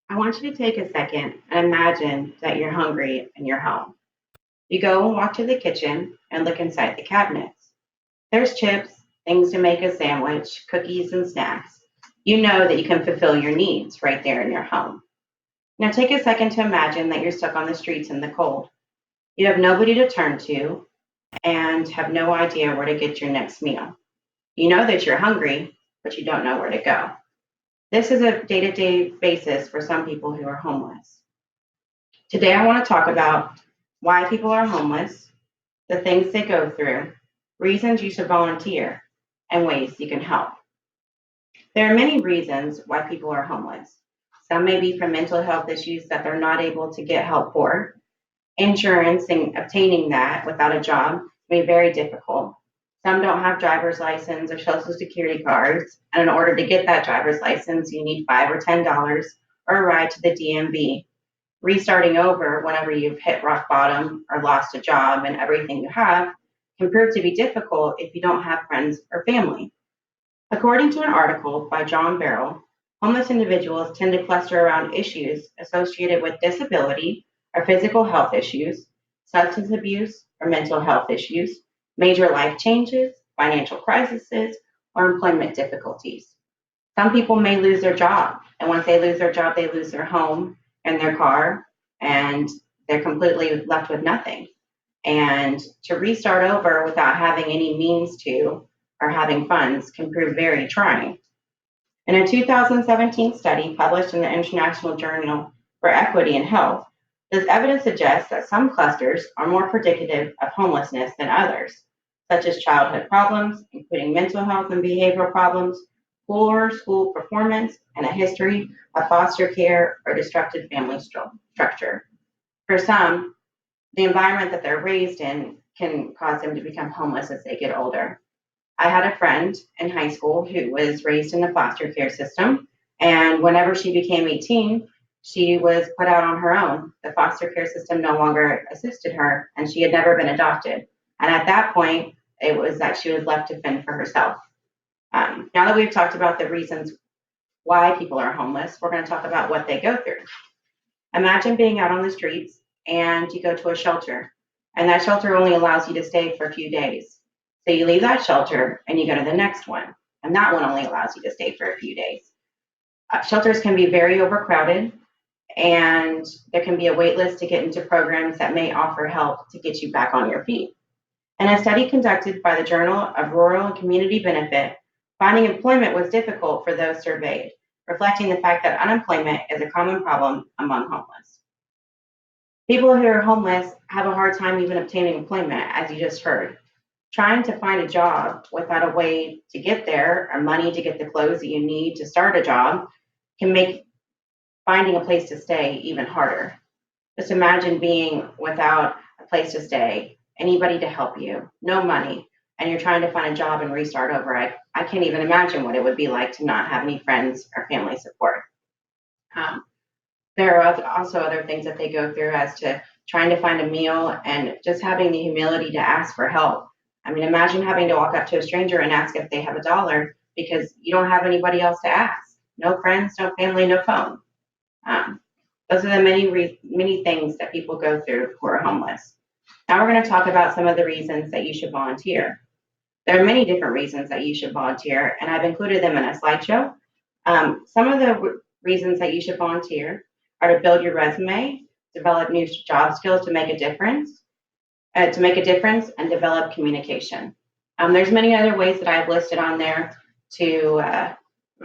I want you to take a second and imagine that you're hungry in your home. You go and walk to the kitchen and look inside the cabinets. There's chips, things to make a sandwich, cookies, and snacks. You know that you can fulfill your needs right there in your home. Now take a second to imagine that you're stuck on the streets in the cold. You have nobody to turn to and have no idea where to get your next meal. You know that you're hungry, but you don't know where to go. This is a day to day basis for some people who are homeless. Today, I want to talk about why people are homeless, the things they go through, reasons you should volunteer, and ways you can help. There are many reasons why people are homeless. Some may be from mental health issues that they're not able to get help for. Insurance and obtaining that without a job may be very difficult. Some don't have driver's license or social security cards, and in order to get that driver's license, you need $5 or $10 or a ride to the DMV. Restarting over whenever you've hit rock bottom or lost a job and everything you have can prove to be difficult if you don't have friends or family. According to an article by John Barrell, homeless individuals tend to cluster around issues associated with disability or physical health issues, substance abuse or mental health issues, major life changes, financial crises, or employment difficulties. Some people may lose their job, and once they lose their job, they lose their home and their car, and they're completely left with nothing. And to restart over without having any means to or having funds can prove very trying. In a 2017 study published in the International Journal for Equity and Health, this evidence suggests that some clusters are more predictive of homelessness than others, such as childhood problems, including mental health and behavioral problems, poor school performance, and a history of foster care or destructive family structure. For some, the environment that they're raised in can cause them to become homeless as they get older. I had a friend in high school who was raised in the foster care system, and whenever she became 18, she was put out on her own. The foster care system no longer assisted her, and she had never been adopted. And at that point, it was that she was left to fend for herself. Now that we've talked about the reasons why people are homeless, we're going to talk about what they go through. Imagine being out on the streets and you go to a shelter, and that shelter only allows you to stay for a few days. So you leave that shelter and you go to the next one, and that one only allows you to stay for a few days. Shelters can be very overcrowded, and there can be a wait list to get into programs that may offer help to get you back on your feet. In a study conducted by the Journal of Rural and Community Benefit, finding employment was difficult for those surveyed, reflecting the fact that unemployment is a common problem among homeless. People who are homeless have a hard time even obtaining employment, as you just heard. Trying to find a job without a way to get there or money to get the clothes that you need to start a job can make finding a place to stay even harder. Just imagine being without a place to stay, anybody to help you, no money, and you're trying to find a job and restart over. I can't even imagine what it would be like to not have any friends or family support. Um, there are also other things that they go through as to trying to find a meal and just having the humility to ask for help. I mean, imagine having to walk up to a stranger and ask if they have $1 because you don't have anybody else to ask. No friends, no family, no phone. Um, those are the many things that people go through who are homeless. Now we're going to talk about some of the reasons that you should volunteer. There are many different reasons that you should volunteer, and I've included them in a slideshow. Some of the reasons that you should volunteer are to build your resume, develop new job skills to make a difference, and develop communication. There's many other ways that I've listed on there to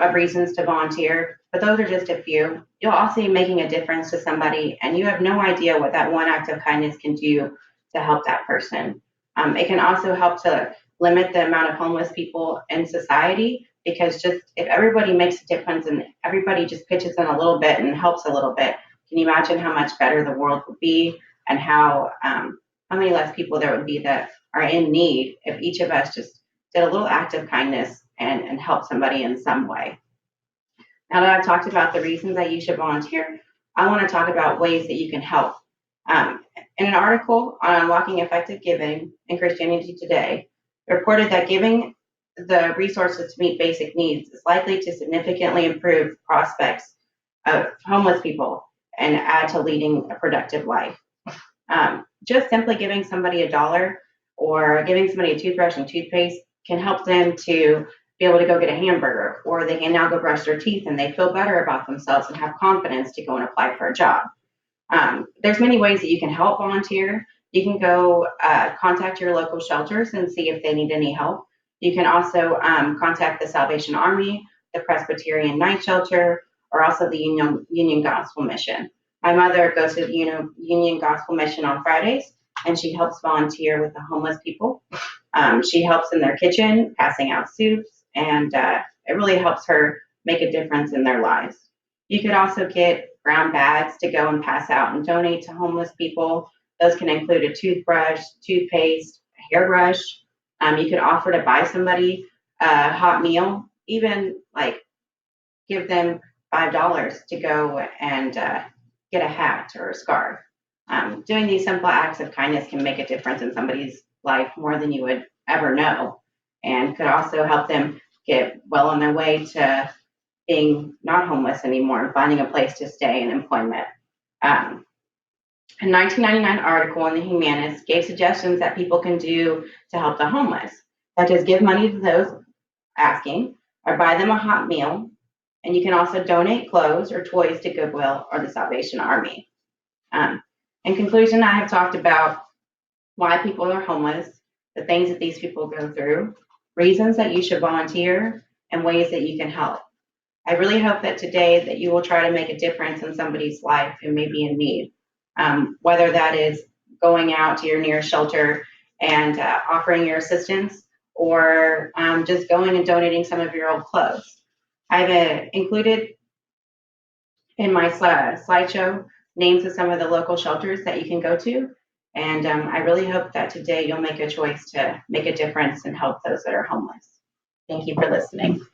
of reasons to volunteer, but those are just a few. You'll also be making a difference to somebody, and you have no idea what that one act of kindness can do to help that person. It can also help to limit the amount of homeless people in society because just if everybody makes a difference and everybody just pitches in a little bit and helps a little bit, can you imagine how much better the world would be and how many less people there would be that are in need if each of us just did a little act of kindness and help somebody in some way. Now that I've talked about the reasons that you should volunteer, I want to talk about ways that you can help. In an article on unlocking effective giving in Christianity Today, it reported that giving the resources to meet basic needs is likely to significantly improve prospects of homeless people and add to leading a productive life. Just simply giving somebody $1 or giving somebody a toothbrush and toothpaste can help them to be able to go get a hamburger, or they can now go brush their teeth and they feel better about themselves and have confidence to go and apply for a job. There's many ways that you can help volunteer. You can go contact your local shelters and see if they need any help. You can also contact the Salvation Army, the Presbyterian Night Shelter, or also the Union Gospel Mission. My mother goes to the Union Gospel Mission on Fridays, and she helps volunteer with the homeless people. She helps in their kitchen, passing out soups, and it really helps her make a difference in their lives. You could also get brown bags to go and pass out and donate to homeless people. Those can include a toothbrush, toothpaste, a hairbrush. You could offer to buy somebody a hot meal, even like give them $5 to go and get a hat or a scarf. Doing these simple acts of kindness can make a difference in somebody's life more than you would ever know, and could also help them get well on their way to being not homeless anymore and finding a place to stay and employment. Um, a 1999 article in the Humanist gave suggestions that people can do to help the homeless, such as give money to those asking or buy them a hot meal. And you can also donate clothes or toys to Goodwill or the Salvation Army. In conclusion, I have talked about why people are homeless, the things that these people go through, reasons that you should volunteer, and ways that you can help. I really hope that today that you will try to make a difference in somebody's life who may be in need, whether that is going out to your nearest shelter and offering your assistance, or just going and donating some of your old clothes. I've included in my slideshow names of some of the local shelters that you can go to, and I really hope that today you'll make a choice to make a difference and help those that are homeless. Thank you for listening.